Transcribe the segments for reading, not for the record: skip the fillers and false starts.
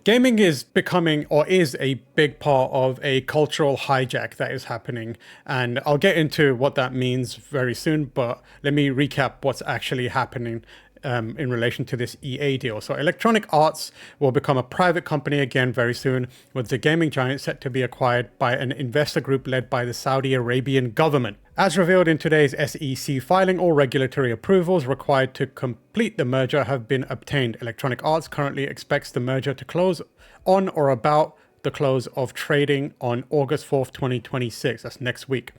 Gaming is becoming, or is, a big part of a cultural hijack that is happening. And I'll get into what that means very soon, but let me recap what's actually happening in relation to this EA deal. So Electronic Arts will become a private company again very soon, with the gaming giant set to be acquired by an investor group led by the Saudi Arabian government. As revealed in today's SEC filing, all regulatory approvals required to complete the merger have been obtained. Electronic Arts currently expects the merger to close on or about the close of trading on August 4th, 2026. That's next week.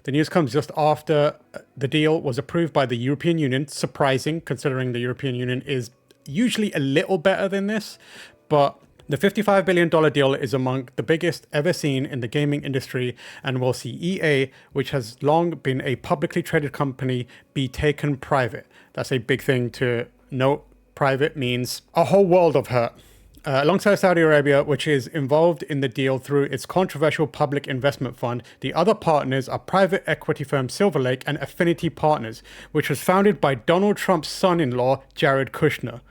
The news comes just after the deal was approved by the European Union. Surprising, considering the European Union is usually a little better than this. But the $55 billion deal is among the biggest ever seen in the gaming industry and will see EA, which has long been a publicly traded company, be taken private. That's a big thing to note. Private means a whole world of hurt. Alongside Saudi Arabia, which is involved in the deal through its controversial public investment fund, the other partners are private equity firm Silver Lake and Affinity Partners, which was founded by Donald Trump's son-in-law, Jared Kushner.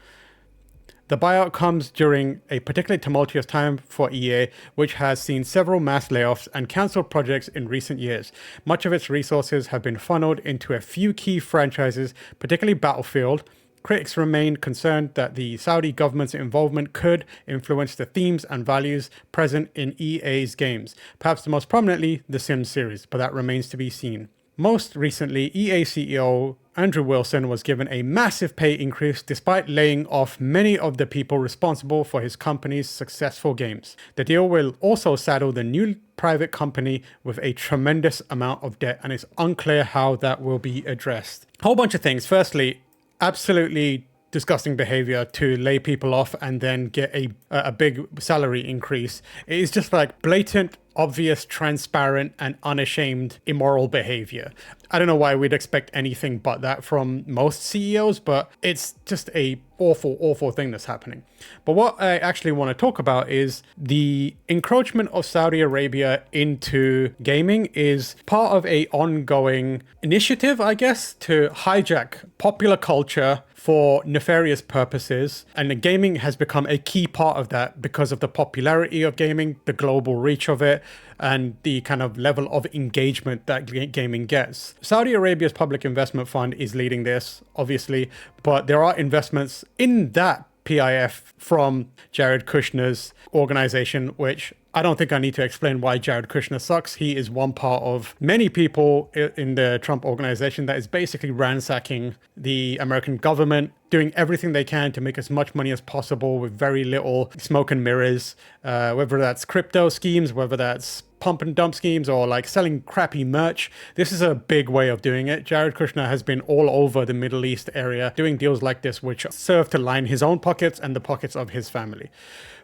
The buyout comes during a particularly tumultuous time for EA, which has seen several mass layoffs and cancelled projects in recent years. Much of its resources have been funneled into a few key franchises, particularly Battlefield. Critics remain concerned that the Saudi government's involvement could influence the themes and values present in EA's games, perhaps the most prominently the Sims series, but that remains to be seen. Most recently, EA CEO Andrew Wilson was given a massive pay increase despite laying off many of the people responsible for his company's successful games. The deal will also saddle the new private company with a tremendous amount of debt, and it's unclear how that will be addressed. A whole bunch of things. Firstly, absolutely disgusting behavior to lay people off and then get a big salary increase. It is just like blatant, obvious, transparent, and unashamed immoral behavior. I don't know why we'd expect anything but that from most CEOs, but it's just a awful thing that's happening. But what I actually want to talk about is the encroachment of Saudi Arabia into gaming is part of a ongoing initiative, I guess, to hijack popular culture for nefarious purposes. And the gaming has become a key part of that because of the popularity of gaming, the global reach of it, and the kind of level of engagement that gaming gets. Saudi Arabia's public investment fund is leading this, obviously, but there are investments in that PIF from Jared Kushner's organization, which I don't think I need to explain why Jared Kushner sucks. He is one part of many people in the Trump organization that is basically ransacking the American government, doing everything they can to make as much money as possible with very little smoke and mirrors, whether that's crypto schemes, whether that's pump and dump schemes, or like selling crappy merch. This is a big way of doing it. Jared Kushner has been all over the Middle East area doing deals like this, which serve to line his own pockets and the pockets of his family.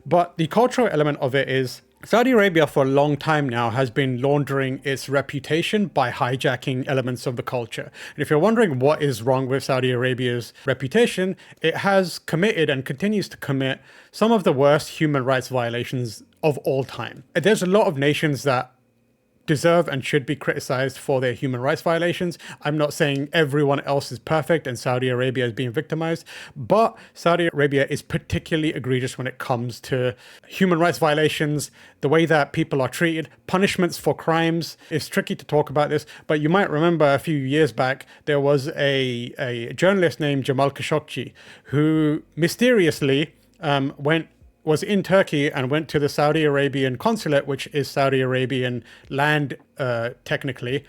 But the cultural element of it is Saudi Arabia for a long time now has been laundering its reputation by hijacking elements of the culture. And if you're wondering what is wrong with Saudi Arabia's reputation, it has committed and continues to commit some of the worst human rights violations of all time. There's a lot of nations that deserve and should be criticized for their human rights violations. I'm not saying everyone else is perfect and Saudi Arabia is being victimized, but Saudi Arabia is particularly egregious when it comes to human rights violations, the way that people are treated, punishments for crimes. It's tricky to talk about this, but you might remember a few years back, there was a journalist named Jamal Khashoggi who mysteriously was in Turkey and went to the Saudi Arabian consulate, which is Saudi Arabian land technically,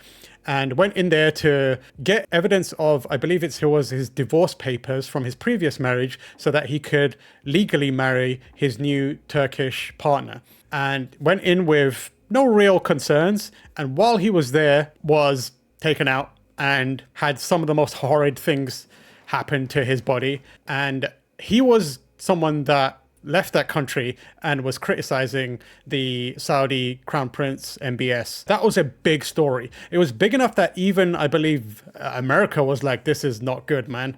and went in there to get evidence of, I believe it was his divorce papers from his previous marriage so that he could legally marry his new Turkish partner. And went in with no real concerns, and while he was there was taken out and had some of the most horrid things happen to his body. And he was someone that left that country and was criticizing the Saudi Crown Prince MBS. That was a big story. It was big enough that even, I believe, America was like, this is not good, man.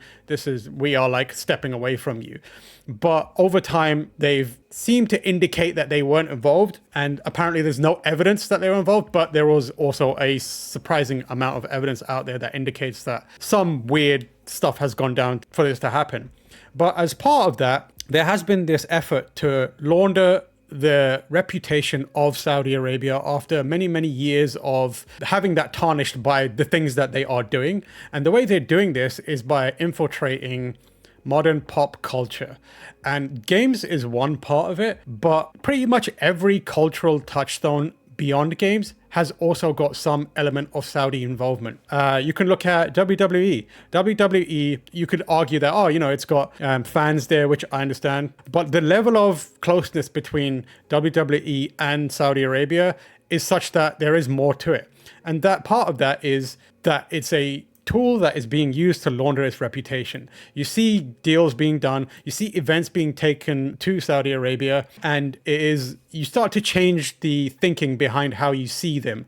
We are like stepping away from you. But over time, they've seemed to indicate that they weren't involved. And apparently there's no evidence that they were involved, but there was also a surprising amount of evidence out there that indicates that some weird stuff has gone down for this to happen. But as part of that, there has been this effort to launder the reputation of Saudi Arabia after many, many years of having that tarnished by the things that they are doing. And the way they're doing this is by infiltrating modern pop culture. And games is one part of it, but pretty much every cultural touchstone beyond games has also got some element of Saudi involvement. You can look at WWE. WWE, you could argue that, oh, it's got fans there, which I understand. But the level of closeness between WWE and Saudi Arabia is such that there is more to it. And that part of that is that it's a tool that is being used to launder its reputation. You see deals being done, you see events being taken to Saudi Arabia, and you start to change the thinking behind how you see them,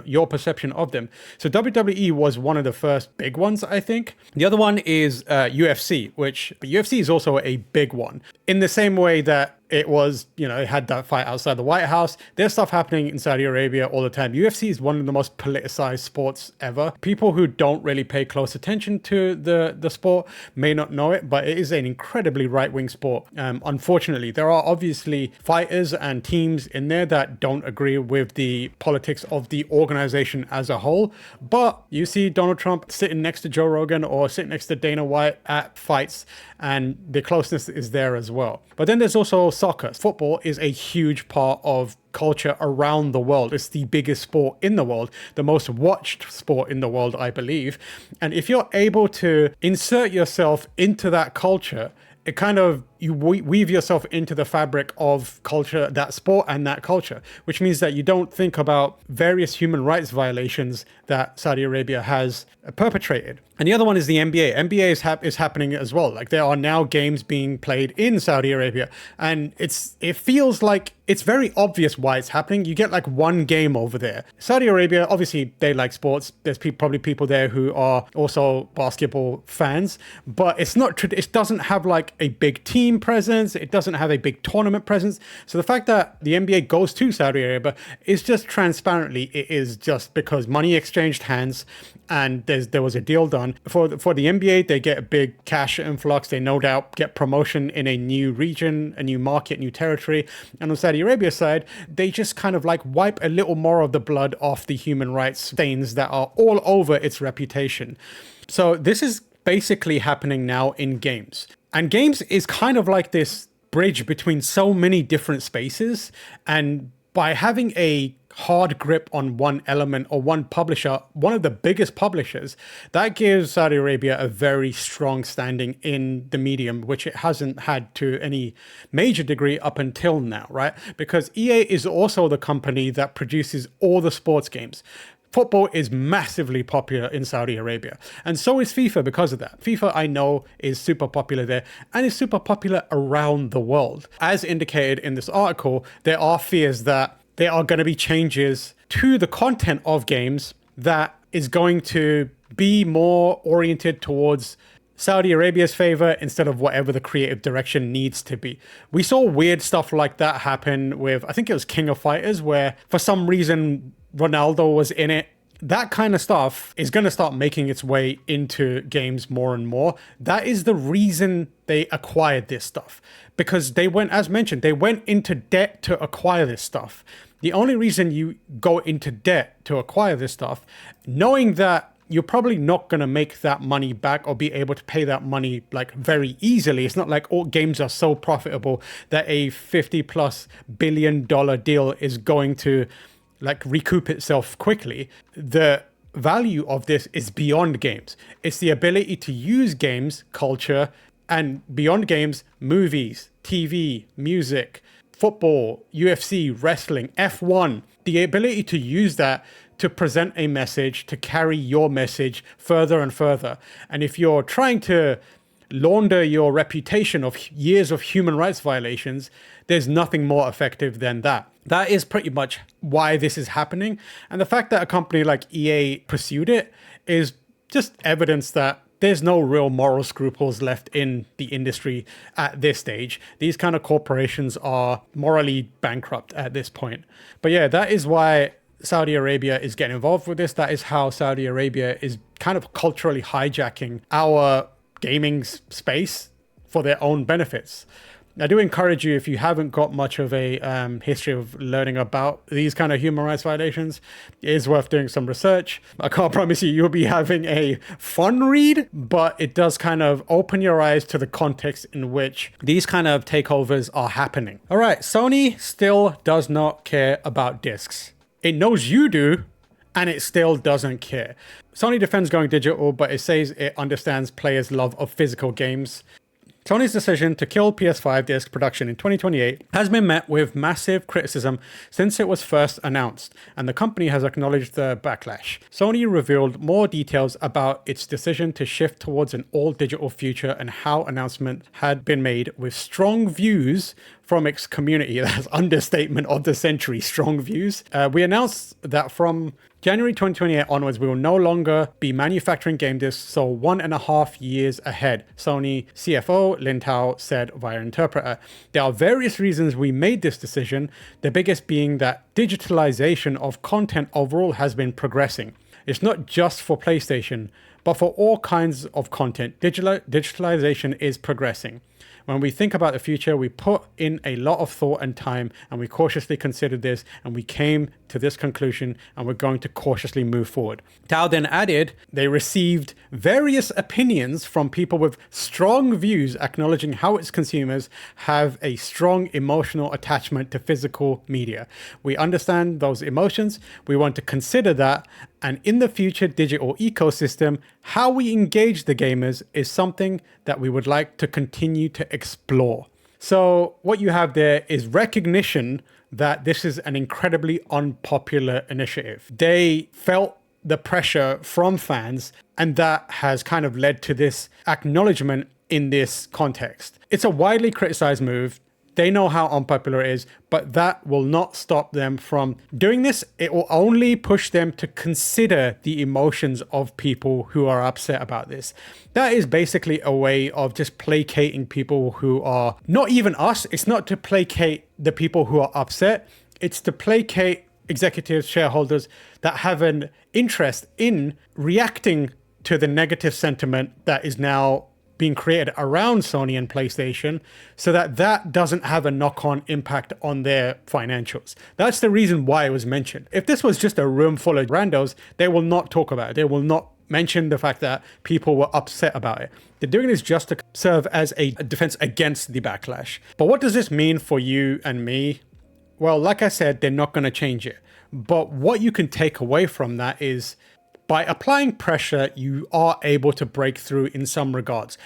your perception of them. So WWE was one of the first big ones, I think. The other one is UFC, which UFC is also a big one. In the same way that it was, it had that fight outside the White House. There's stuff happening in Saudi Arabia all the time. UFC is one of the most politicized sports ever. People who don't really pay close attention to the sport may not know it, but it is an incredibly right-wing sport. Unfortunately, there are obviously fighters and teams in there that don't agree with the politics of the organization as a whole. But you see Donald Trump sitting next to Joe Rogan or sitting next to Dana White at fights, and the closeness is there as well. But then there's also soccer. Football is a huge part of culture around the world. It's the biggest sport in the world, the most watched sport in the world, I believe. And if you're able to insert yourself into that culture, it kind of, you weave yourself into the fabric of culture, that sport and that culture, which means that you don't think about various human rights violations that Saudi Arabia has perpetrated. And the other one is the NBA. NBA is happening as well. Like, there are now games being played in Saudi Arabia, and it feels like it's very obvious why it's happening. You get like one game over there. Saudi Arabia, obviously they like sports. There's probably people there who are also basketball fans, but it doesn't have like a big team presence. It doesn't have a big tournament presence. So the fact that the NBA goes to Saudi Arabia is just transparently, it is just because money exchanged hands and there was a deal done. For the NBA, they get a big cash influx. They no doubt get promotion in a new region, a new market, new territory. And on Saudi Arabia side, they just kind of like wipe a little more of the blood off the human rights stains that are all over its reputation. So this is basically happening now in games. And games is kind of like this bridge between so many different spaces. And by having a hard grip on one element or one publisher, one of the biggest publishers, that gives Saudi Arabia a very strong standing in the medium, which it hasn't had to any major degree up until now, right? Because EA is also the company that produces all the sports games. Football is massively popular in Saudi Arabia, and so is FIFA because of that. FIFA, I know, is super popular there and is super popular around the world. As indicated in this article, there are fears that there are going to be changes to the content of games that is going to be more oriented towards Saudi Arabia's favor instead of whatever the creative direction needs to be. We saw weird stuff like that happen with, I think it was King of Fighters, where for some reason Ronaldo was in it. That kind of stuff is going to start making its way into games more and more. That is the reason they acquired this stuff, because they went, as mentioned, they went into debt to acquire this stuff. The only reason you go into debt to acquire this stuff, knowing that you're probably not going to make that money back or be able to pay that money like very easily. It's not like all games are so profitable that a $50+ billion deal is going to like recoup itself quickly. The value of this is beyond games. It's the ability to use games, culture, and beyond games, movies, TV, music, football, UFC, wrestling, F1, the ability to use that to present a message, to carry your message further and further. And if you're trying to launder your reputation of years of human rights violations, there's nothing more effective than that. That is pretty much why this is happening. And the fact that a company like EA pursued it is just evidence that there's no real moral scruples left in the industry at this stage. These kind of corporations are morally bankrupt at this point. But yeah, that is why Saudi Arabia is getting involved with this. That is how Saudi Arabia is kind of culturally hijacking our gaming space for their own benefits. I do encourage you, if you haven't got much of a history of learning about these kind of human rights violations, it is worth doing some research. I can't promise you'll be having a fun read, but it does kind of open your eyes to the context in which these kind of takeovers are happening. All right, Sony still does not care about discs. It knows you do, and it still doesn't care. Sony defends going digital, but it says it understands players' love of physical games. Sony's decision to kill PS5 disc production in 2028 has been met with massive criticism since it was first announced, and the company has acknowledged the backlash. Sony revealed more details about its decision to shift towards an all-digital future and how announcement had been made with strong views from its community. That's understatement of the century, strong views. We announced that from January 2028 onwards, we will no longer be manufacturing game discs, so 1.5 years ahead, Sony CFO Lin Tao said via interpreter. There are various reasons we made this decision, the biggest being that digitalization of content overall has been progressing. It's not just for PlayStation, but for all kinds of content. Digitalization is progressing. When we think about the future, we put in a lot of thought and time, and we cautiously considered this, and we came to this conclusion, and we're going to cautiously move forward. Tao then added, they received various opinions from people with strong views acknowledging how its consumers have a strong emotional attachment to physical media. We understand those emotions. We want to consider that. And in the future digital ecosystem, how we engage the gamers is something that we would like to continue to explore. So what you have there is recognition that this is an incredibly unpopular initiative. They felt the pressure from fans, and that has kind of led to this acknowledgement in this context. It's a widely criticized move. They know how unpopular it is, but that will not stop them from doing this. It will only push them to consider the emotions of people who are upset about this. That is basically a way of just placating people who are not even us. It's not to placate the people who are upset. It's to placate executives, shareholders that have an interest in reacting to the negative sentiment that is now being created around Sony and PlayStation, so that that doesn't have a knock-on impact on their financials. That's the reason why it was mentioned. If this was just a room full of randos, they will not talk about it. They will not mention the fact that people were upset about it. They're doing this just to serve as a defense against the backlash. But what does this mean for you and me? Well, like I said, they're not going to change it. But what you can take away from that is, by applying pressure, you are able to break through in some regards.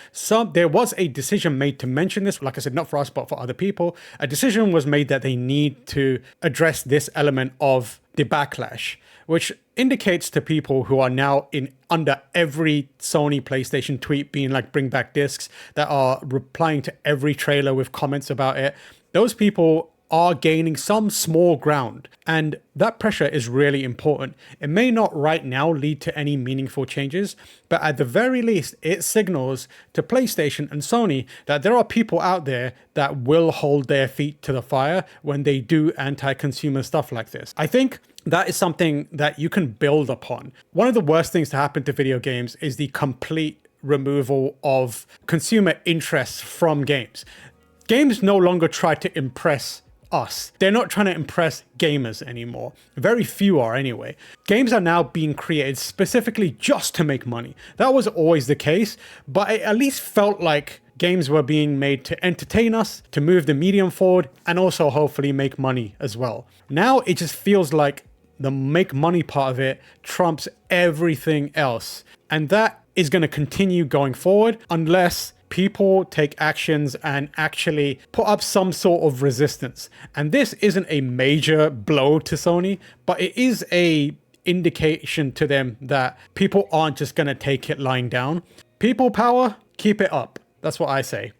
There was a decision made to mention this, like I said, not for us, but for other people. A decision was made that they need to address this element of the backlash, which indicates to people who are now under every Sony PlayStation tweet being like, bring back discs, that are replying to every trailer with comments about it. Those people are gaining some small ground, and that pressure is really important. It may not right now lead to any meaningful changes, but at the very least, it signals to PlayStation and Sony that there are people out there that will hold their feet to the fire when they do anti-consumer stuff like this. I think that is something that you can build upon. One of the worst things to happen to video games is the complete removal of consumer interests from games. Games no longer try to impress us. They're not trying to impress gamers anymore. Very few are anyway. Games are now being created specifically just to make money. That was always the case, but it at least felt like games were being made to entertain us, to move the medium forward, and also hopefully make money as well. Now it just feels like the make money part of it trumps everything else. And that is going to continue going forward unless people take actions and actually put up some sort of resistance. And this isn't a major blow to Sony, but it is a indication to them that people aren't just going to take it lying down. People power, keep it up. That's what I say.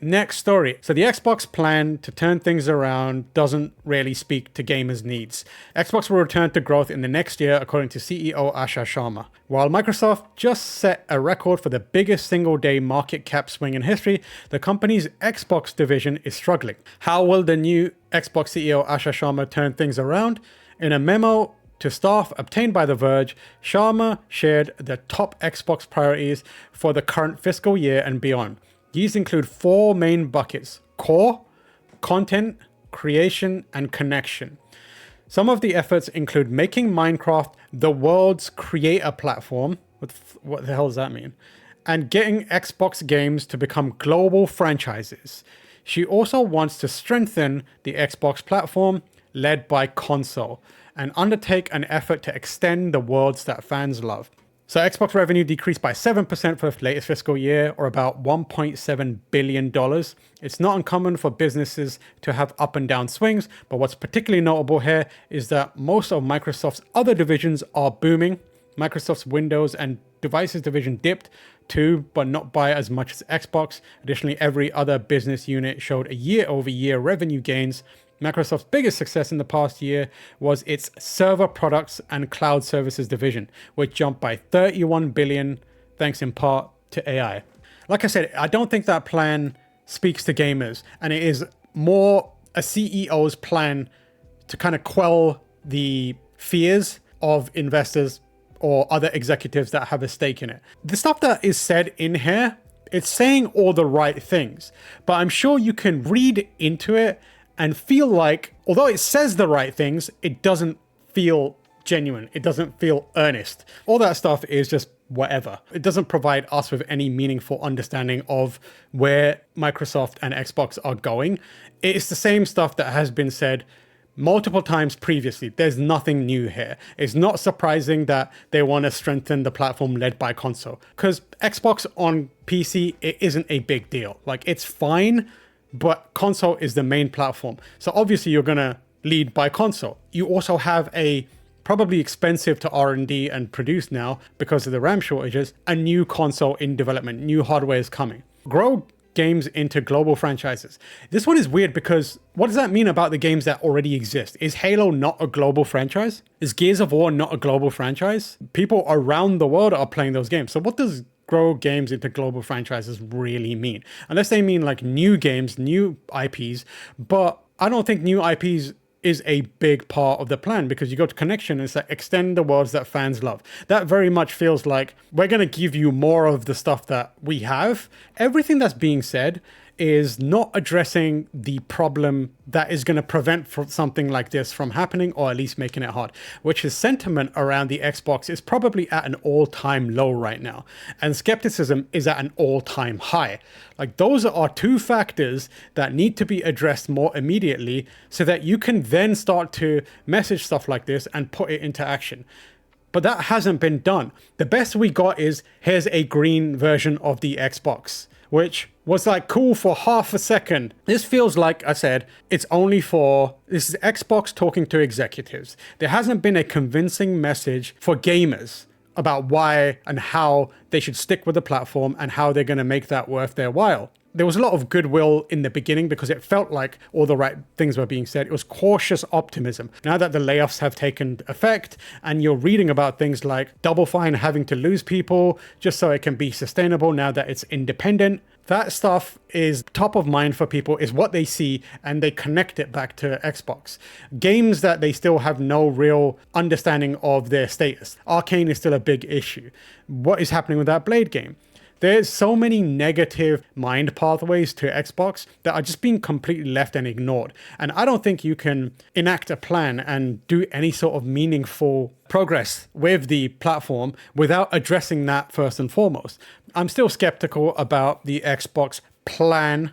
Next story. So the Xbox plan to turn things around doesn't really speak to gamers' needs. Xbox will return to growth in the next year, according to CEO Asha Sharma. While Microsoft just set a record for the biggest single-day market cap swing in history, the company's Xbox division is struggling. How will the new Xbox CEO Asha Sharma turn things around? In a memo to staff obtained by The Verge, Sharma shared the top Xbox priorities for the current fiscal year and beyond. These include 4 main buckets: core, content, creation, and connection. Some of the efforts include making Minecraft the world's creator platform. What the hell does that mean? And getting Xbox games to become global franchises. She also wants to strengthen the Xbox platform led by console and undertake an effort to extend the worlds that fans love. So Xbox revenue decreased by 7% for the latest fiscal year, or about $1.7 billion. It's not uncommon for businesses to have up and down swings, but what's particularly notable here is that most of Microsoft's other divisions are booming. Microsoft's Windows and Devices division dipped too, but not by as much as Xbox. Additionally, every other business unit showed a year-over-year revenue gains. Microsoft's biggest success in the past year was its server products and cloud services division, which jumped by 31 billion, thanks in part to AI. Like I said, I don't think that plan speaks to gamers, and it is more a CEO's plan to kind of quell the fears of investors or other executives that have a stake in it. The stuff that is said in here, it's saying all the right things, but I'm sure you can read into it and feel like, although it says the right things, it doesn't feel genuine. It doesn't feel earnest. All that stuff is just whatever. It doesn't provide us with any meaningful understanding of where Microsoft and Xbox are going. It's the same stuff that has been said multiple times previously. There's nothing new here. It's not surprising that they want to strengthen the platform led by console, because Xbox on PC, it isn't a big deal. Like, it's fine, but console is the main platform. So obviously you're going to lead by console. You also have a probably expensive to R&D and produce now because of the RAM shortages, a new console in development. New hardware is coming. Grow games into global franchises. This one is weird because what does that mean about the games that already exist? Is Halo not a global franchise? Is Gears of War not a global franchise? People around the world are playing those games. So what does grow games into global franchises really mean? Unless they mean like new games, new IPs, but I don't think new IPs is a big part of the plan, because you go to connection and it's like extend the worlds that fans love. That very much feels like we're going to give you more of the stuff that we have. Everything that's being said is not addressing the problem that is going to prevent something like this from happening, or at least making it hard, which is sentiment around the Xbox is probably at an all-time low right now. And skepticism is at an all-time high. Like, those are two factors that need to be addressed more immediately so that you can then start to message stuff like this and put it into action. But that hasn't been done. The best we got is, here's a green version of the Xbox, which was like cool for half a second. This feels like, I said, this is Xbox talking to executives. There hasn't been a convincing message for gamers about why and how they should stick with the platform and how they're going to make that worth their while. There was a lot of goodwill in the beginning because it felt like all the right things were being said. It was cautious optimism. Now that the layoffs have taken effect and you're reading about things like Double Fine having to lose people just so it can be sustainable now that it's independent, that stuff is top of mind for people, is what they see, and they connect it back to Xbox. Games that they still have no real understanding of their status. Arcane is still a big issue. What is happening with that Blade game? There's so many negative mind pathways to Xbox that are just being completely left and ignored. And I don't think you can enact a plan and do any sort of meaningful progress with the platform without addressing that first and foremost. I'm still skeptical about the Xbox plan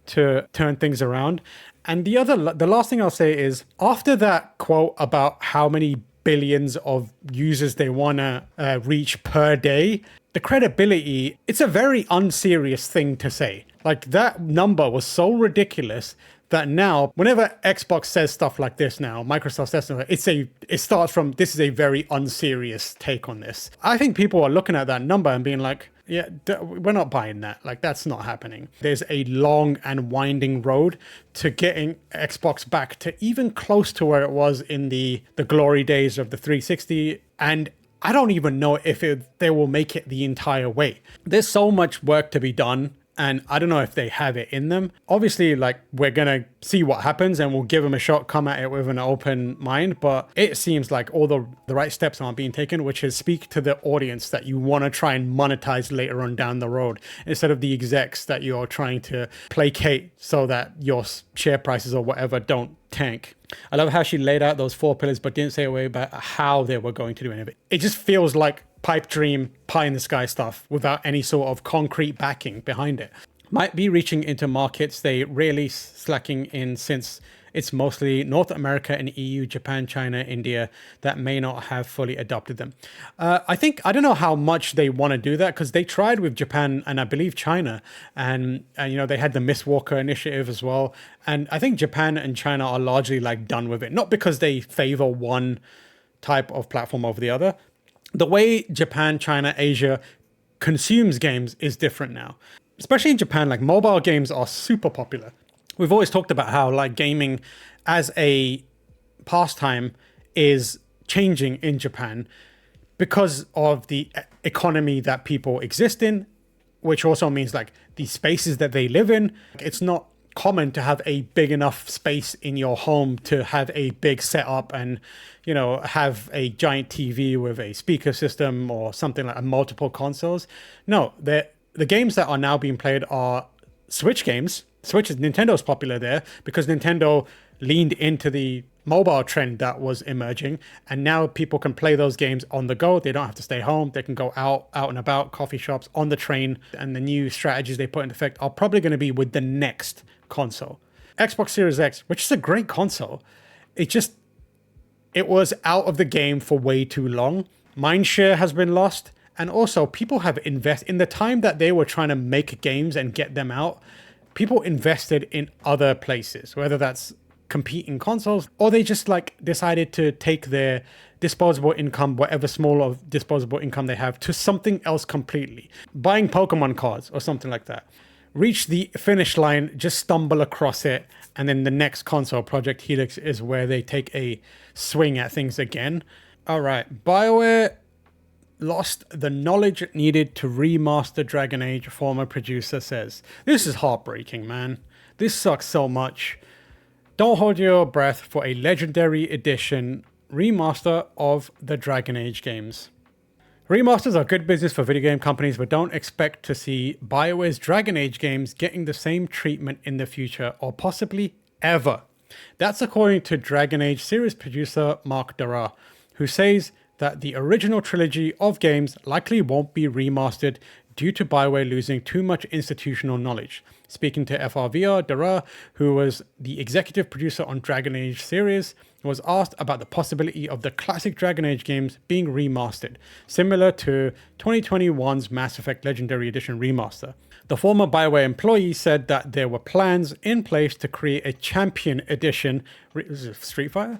to turn things around. And the last thing I'll say is, after that quote about how many billions of users they want to reach per day, the credibility, it's a very unserious thing to say. Like, that number was so ridiculous that now, whenever Xbox says stuff like this now, Microsoft says stuff, it starts from, this is a very unserious take on this. I think people are looking at that number and being like, yeah, we're not buying that. Like, that's not happening. There's a long and winding road to getting Xbox back to even close to where it was in the glory days of the 360. And I don't even know if they will make it the entire way. There's so much work to be done. And I don't know if they have it in them. Obviously, like, we're going to see what happens and we'll give them a shot, come at it with an open mind. But it seems like all the right steps aren't being taken, which is speak to the audience that you want to try and monetize later on down the road, instead of the execs that you're trying to placate so that your share prices or whatever don't tank. I love how she laid out those 4 pillars, but didn't say a way about how they were going to do any of it. It just feels like pipe dream, pie in the sky stuff without any sort of concrete backing behind it. Might be reaching into markets they really slacking in, since it's mostly North America and EU, Japan, China, India that may not have fully adopted them. I don't know how much they want to do that, because they tried with Japan and I believe China, and you know, they had the Miss Walker initiative as well. And I think Japan and China are largely like done with it, not because they favor one type of platform over the other. The way Japan, China, Asia consumes games is different now. Especially in Japan, like, mobile games are super popular. We've always talked about how, like, gaming as a pastime is changing in Japan because of the economy that people exist in, which also means, like, the spaces that they live in. It's not common to have a big enough space in your home to have a big setup and, you know, have a giant TV with a speaker system or something like multiple consoles. No, the games that are now being played are Switch games. Nintendo's popular there because Nintendo leaned into the mobile trend that was emerging, and now people can play those games on the go. They don't have to stay home. They can go out and about, coffee shops, on the train, and the new strategies they put in effect are probably going to be with the next console. Xbox Series X, which is a great console, it was out of the game for way too long. Mindshare has been lost, and also people have invested in the time that they were trying to make games and get them out. People invested in other places, whether that's competing consoles, or they just like decided to take their disposable income, whatever small of disposable income they have, to something else completely. Buying Pokemon cards or something like that. Reach the finish line, just stumble across it, and then the next console, Project Helix, is where they take a swing at things again. All right, BioWare lost the knowledge it needed to remaster Dragon Age, former producer says. This is heartbreaking, man. This sucks so much. Don't hold your breath for a legendary edition remaster of the Dragon Age games. Remasters are good business for video game companies, but don't expect to see BioWare's Dragon Age games getting the same treatment in the future, or possibly ever. That's according to Dragon Age series producer Mark Darrah, who says that the original trilogy of games likely won't be remastered due to BioWare losing too much institutional knowledge. Speaking to FRVR, Darrah, who was the executive producer on Dragon Age series, was asked about the possibility of the classic Dragon Age games being remastered, similar to 2021's Mass Effect Legendary Edition remaster. The former BioWare employee said that there were plans in place to create a Champion Edition, Street Fighter?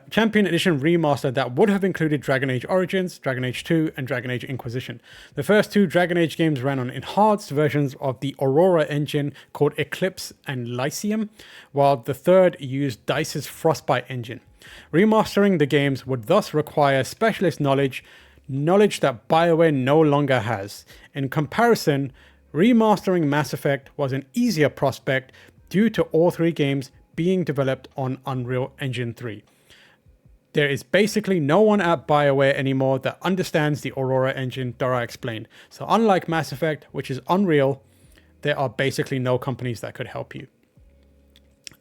Champion Edition remaster that would have included Dragon Age Origins, Dragon Age 2, and Dragon Age Inquisition. The first two Dragon Age games ran on enhanced versions of the Aurora engine called Eclipse and Lyceum, while the third used DICE's Frostbite engine. Remastering the games would thus require specialist knowledge that BioWare no longer has. In comparison, remastering Mass Effect was an easier prospect due to all three games being developed on Unreal Engine 3. There is basically no one at BioWare anymore that understands the Aurora engine, Darrah explained. So unlike Mass Effect, which is Unreal, there are basically no companies that could help you.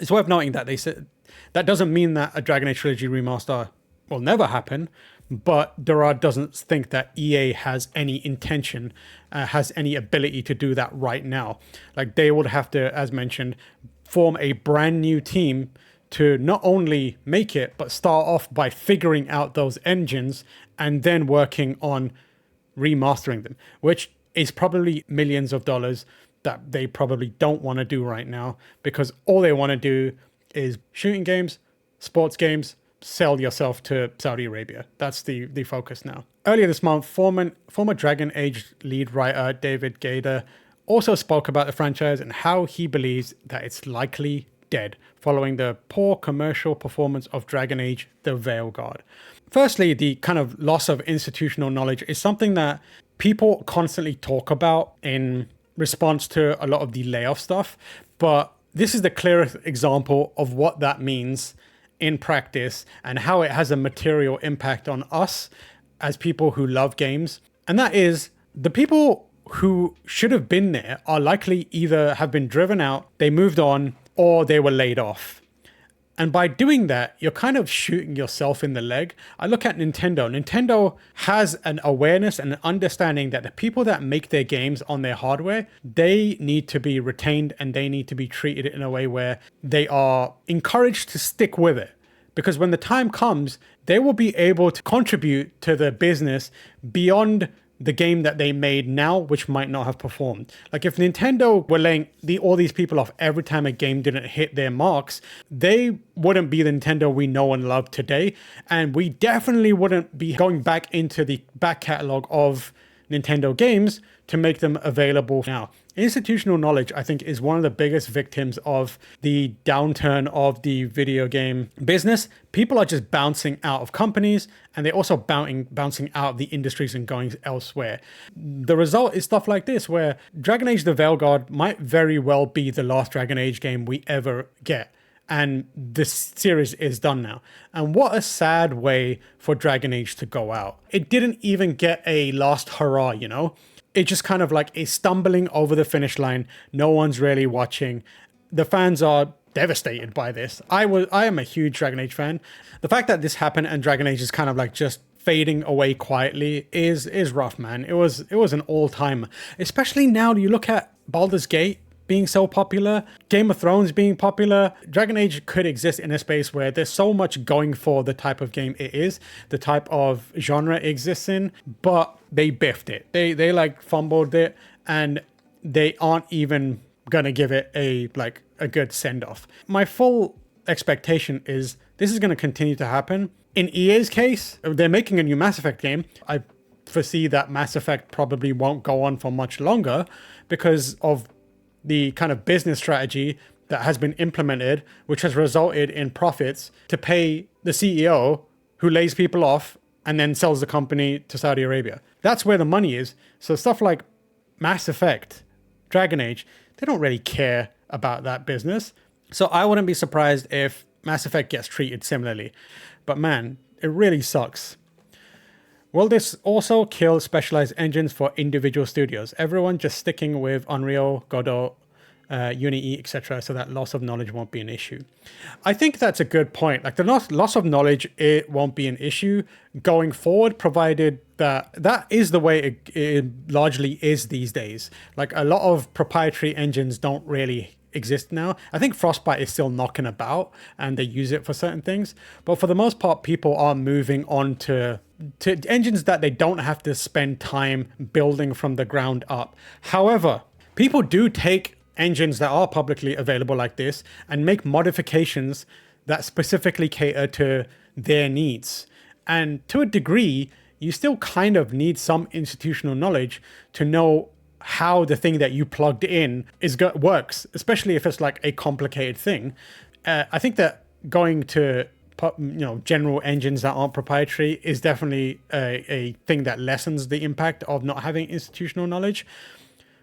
It's worth noting that they said that doesn't mean that a Dragon Age Trilogy remaster will never happen, but Darrah doesn't think that EA has any intention, has any ability to do that right now. Like, they would have to, as mentioned, form a brand new team to not only make it, but start off by figuring out those engines and then working on remastering them, which is probably millions of dollars that they probably don't want to do right now, because all they want to do is shooting games, sports games, sell yourself to Saudi Arabia. That's the focus now. Earlier this month, former Dragon Age lead writer David Gaider also spoke about the franchise and how he believes that it's likely dead following the poor commercial performance of Dragon Age: The Veilguard. Firstly, the kind of loss of institutional knowledge is something that people constantly talk about in response to a lot of the layoff stuff, but this is the clearest example of what that means in practice and how it has a material impact on us as people who love games. And that is, the people who should have been there are likely either have been driven out, they moved on, or they were laid off. And by doing that, you're kind of shooting yourself in the leg. I look at Nintendo. Nintendo has an awareness and an understanding that the people that make their games on their hardware, they need to be retained and they need to be treated in a way where they are encouraged to stick with it. Because when the time comes, they will be able to contribute to the business beyond the game that they made now, which might not have performed. Like if Nintendo were laying all these people off every time a game didn't hit their marks, they wouldn't be the Nintendo we know and love today. And we definitely wouldn't be going back into the back catalog of Nintendo games to make them available now. Institutional knowledge, I think, is one of the biggest victims of the downturn of the video game business. People are just bouncing out of companies, and they're also bouncing out of the industries and going elsewhere. The result is stuff like this, where Dragon Age the Veilguard might very well be the last Dragon Age game we ever get. And this series is done now. And what a sad way for Dragon Age to go out. It didn't even get a last hurrah, you know? It just kind of like is stumbling over the finish line. No one's really watching. The fans are devastated by this. I am a huge Dragon Age fan. The fact that this happened and Dragon Age is kind of like just fading away quietly is rough, man. It was an all-timer. Especially now you look at Baldur's Gate being so popular, Game of Thrones being popular. Dragon Age could exist in a space where there's so much going for the type of game it is, the type of genre it exists in, but they biffed it. They like fumbled it, and they aren't even gonna give it a good send-off. My full expectation is this is gonna continue to happen. In EA's case, they're making a new Mass Effect game. I foresee that Mass Effect probably won't go on for much longer because of the kind of business strategy that has been implemented, which has resulted in profits to pay the CEO who lays people off and then sells the company to Saudi Arabia. That's where the money is. So stuff like Mass Effect, Dragon Age, they don't really care about that business. So I wouldn't be surprised if Mass Effect gets treated similarly. But man, it really sucks. Will this also kill specialized engines for individual studios? Everyone just sticking with Unreal, Godot, Unity, etc., so that loss of knowledge won't be an issue. I think that's a good point. Like the loss of knowledge, it won't be an issue going forward, provided that is the way it largely is these days. Like a lot of proprietary engines don't really exist now. I think Frostbite is still knocking about and they use it for certain things, but for the most part, people are moving on to engines that they don't have to spend time building from the ground up. However, people do take engines that are publicly available like this and make modifications that specifically cater to their needs. And to a degree, you still kind of need some institutional knowledge to know how the thing that you plugged in works, especially if it's like a complicated thing. I think that going to general engines that aren't proprietary is definitely a thing that lessens the impact of not having institutional knowledge.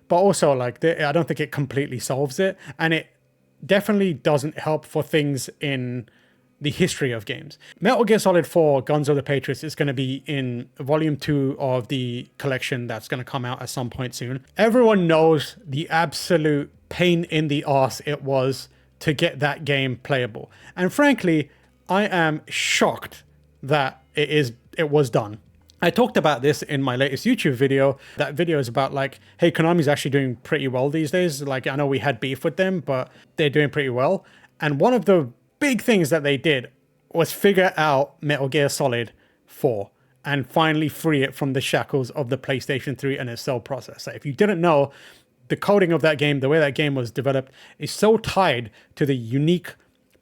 But also, I don't think it completely solves it, and it definitely doesn't help for things in the history of games. Metal Gear Solid 4 Guns of the Patriots is going to be in Volume 2 of the collection that's going to come out at some point soon. Everyone knows the absolute pain in the arse it was to get that game playable. And frankly, I am shocked that it was done. I talked about this in my latest YouTube video. That video is about hey, Konami's actually doing pretty well these days. I know we had beef with them, but they're doing pretty well. And one of the big things that they did was figure out Metal Gear Solid 4 and finally free it from the shackles of the PlayStation 3 and its cell processor. If you didn't know, the coding of that game, the way that game was developed, is so tied to the unique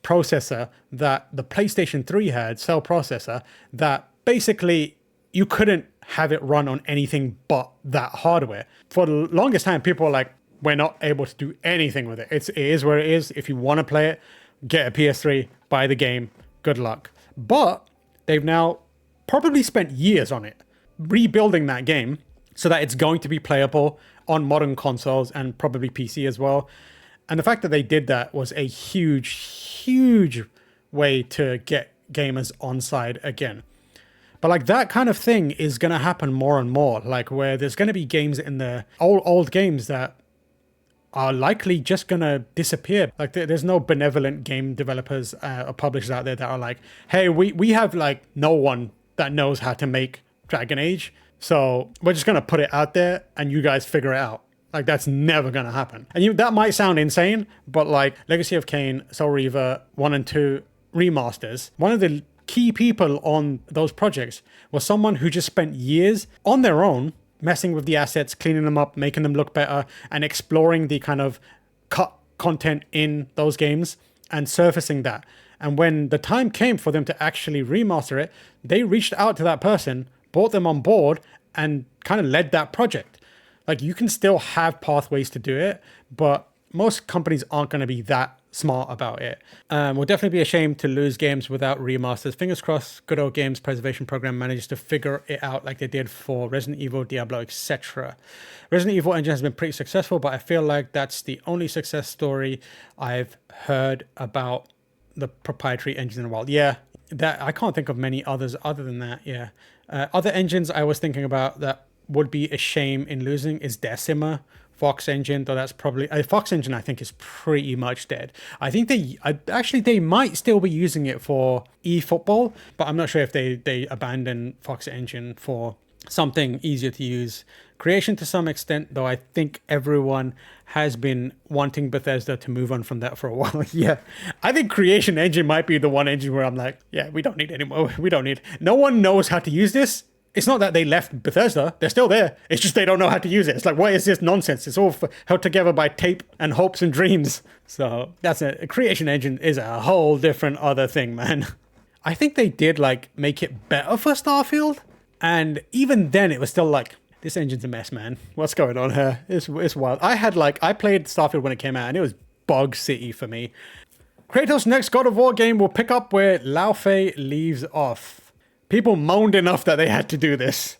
processor that the PlayStation 3 had, cell processor, that basically you couldn't have it run on anything but that hardware. For the longest time, people were like, we're not able to do anything with it. It is where it is. If you want to play it, get a PS3, buy the game, good luck. But they've now probably spent years on it, rebuilding that game so that it's going to be playable on modern consoles and probably PC as well. And the fact that they did that was a huge way to get gamers on side again. But like that kind of thing is going to happen more and more, like where there's going to be games in the old games that are likely just going to disappear. Like there's no benevolent game developers or publishers out there that are like, hey, we have like no one that knows how to make Dragon Age, so we're just going to put it out there and you guys figure it out. Like that's never going to happen. And that might sound insane, but like Legacy of Kain, Soul Reaver 1 and 2 remasters, one of the key people on those projects was someone who just spent years on their own messing with the assets, cleaning them up, making them look better, and exploring the kind of cut content in those games and surfacing that. And when the time came for them to actually remaster it, they reached out to that person, brought them on board, and kind of led that project. Like you can still have pathways to do it, but most companies aren't going to be that smart about it. Will definitely be a shame to lose games without remasters. Fingers crossed Good Old Games Preservation Program manages to figure it out like they did for Resident Evil, Diablo, etc. Resident Evil engine has been pretty successful, but I feel like that's the only success story I've heard about the proprietary engine in a while. Yeah, that I can't think of many others other than that. Yeah. Other engines I was thinking about that would be a shame in losing is Decima. Fox Engine, though that's probably Fox Engine I think is pretty much dead. I think they might still be using it for eFootball, but I'm not sure if they abandon Fox Engine for something easier to use. Creation to some extent, though I think everyone has been wanting Bethesda to move on from that for a while. Yeah, I think Creation Engine might be the one engine where I'm like, yeah, we don't need anymore. We don't need. No one knows how to use this. It's not that they left Bethesda. They're still there. It's just they don't know how to use it. It's like, what is this nonsense? It's all held together by tape and hopes and dreams. So that's it. A Creation Engine is a whole different other thing, man. I think they did like make it better for Starfield. And even then it was still like, this engine's a mess, man. What's going on here? It's wild. I played Starfield when it came out and it was bug city for me. Kratos' next God of War game will pick up where Laufey leaves off. People moaned enough that they had to do this.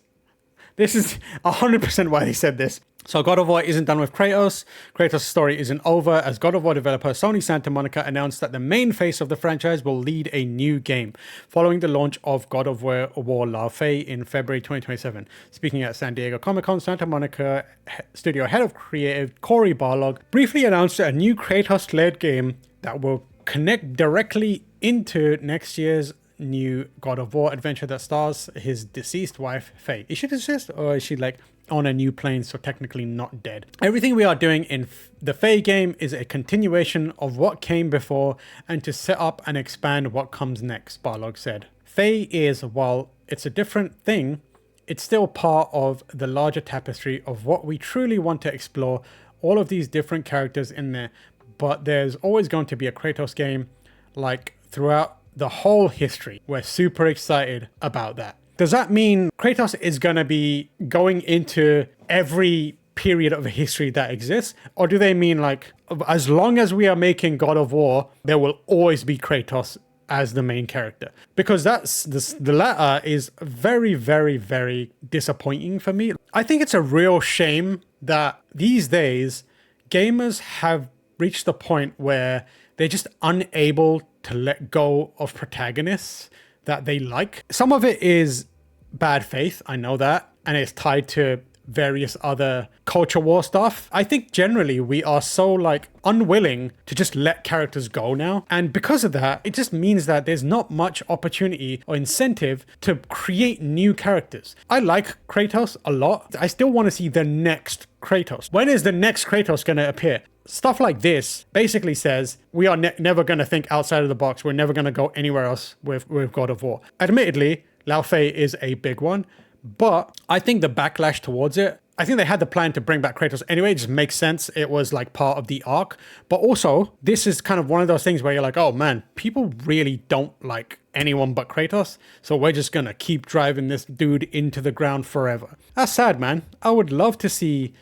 This is 100% why they said this. So God of War isn't done with Kratos. Kratos' story isn't over, as God of War developer Sony Santa Monica announced that the main face of the franchise will lead a new game, following the launch of God of War Laufey in February 2027. Speaking at San Diego Comic-Con, Santa Monica studio head of creative Cory Barlog briefly announced a new Kratos-led game that will connect directly into next year's new God of War adventure that stars his deceased wife, Faye. Is she deceased or is she like on a new plane, so technically not dead? Everything we are doing in the Faye game is a continuation of what came before and to set up and expand what comes next, Barlog said. Faye is, while it's a different thing, it's still part of the larger tapestry of what we truly want to explore, all of these different characters in there, but there's always going to be a Kratos game like throughout the whole history. We're super excited about that. Does that mean Kratos is going to be going into every period of history that exists? Or do they mean like, as long as we are making God of War, there will always be Kratos as the main character? Because the latter is very, very, very disappointing for me. I think it's a real shame that these days gamers have reached the point where they're just unable to let go of protagonists that they like. Some of it is bad faith, I know that, and it's tied to various other culture war stuff. I think generally we are so like unwilling to just let characters go now. And because of that, it just means that there's not much opportunity or incentive to create new characters. I like Kratos a lot. I still want to see the next Kratos. When is the next Kratos going to appear? Stuff like this basically says we are never going to think outside of the box. We're never going to go anywhere else with God of War. Admittedly, Laufey is a big one, but I think the backlash towards it, I think they had the plan to bring back Kratos anyway. It just makes sense. It was like part of the arc. But also, this is kind of one of those things where you're like, oh man, people really don't like anyone but Kratos. So we're just going to keep driving this dude into the ground forever. That's sad, man. I would love to see,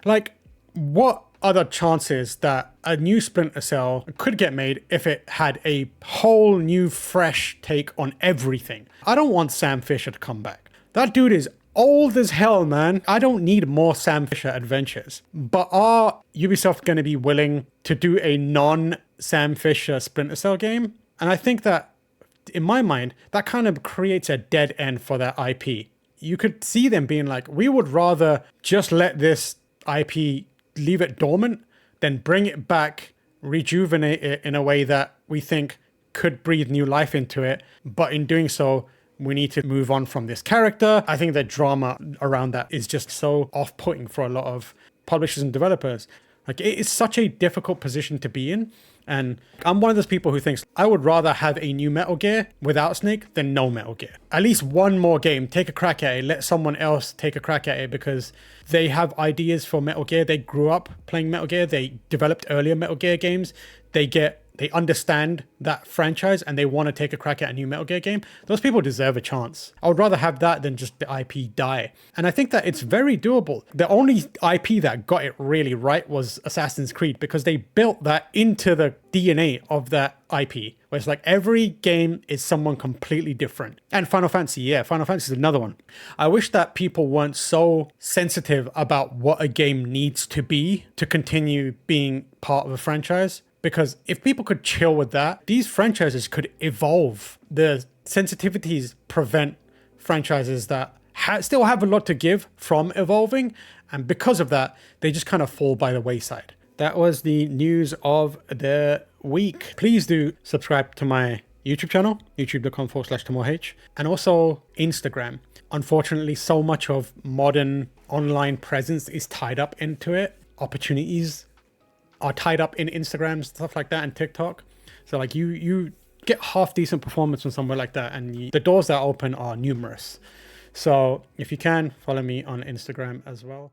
like, what are the chances that a new Splinter Cell could get made if it had a whole new fresh take on everything? I don't want Sam Fisher to come back. That dude is old as hell, man. I don't need more Sam Fisher adventures. But are Ubisoft going to be willing to do a non-Sam Fisher Splinter Cell game? And I think that, in my mind, that kind of creates a dead end for their IP. You could see them being like, we would rather just let this IP, leave it dormant, than bring it back, rejuvenate it in a way that we think could breathe new life into it. But in doing so, we need to move on from this character. I think the drama around that is just so off-putting for a lot of publishers and developers. Like, it is such a difficult position to be in. And I'm one of those people who thinks I would rather have a new Metal Gear without Snake than no Metal Gear. At least one more game, take a crack at it, let someone else take a crack at it, because they have ideas for Metal Gear. They grew up playing Metal Gear. They developed earlier Metal Gear games. They understand that franchise and they want to take a crack at a new Metal Gear game. Those people deserve a chance. I would rather have that than just the IP die. And I think that it's very doable. The only IP that got it really right was Assassin's Creed, because they built that into the DNA of that IP, where it's like every game is someone completely different. And Final Fantasy, Final Fantasy is another one. I wish that people weren't so sensitive about what a game needs to be to continue being part of a franchise. Because if people could chill with that, these franchises could evolve. The sensitivities prevent franchises that still have a lot to give from evolving. And because of that, they just kind of fall by the wayside. That was the news of the week. Please do subscribe to my YouTube channel, youtube.com/TimurH, and also Instagram. Unfortunately, so much of modern online presence is tied up into it. Opportunities are tied up in Instagram, stuff like that, and TikTok. So like you get half decent performance from somewhere like that, and the doors that open are numerous. So if you can, follow me on Instagram as well.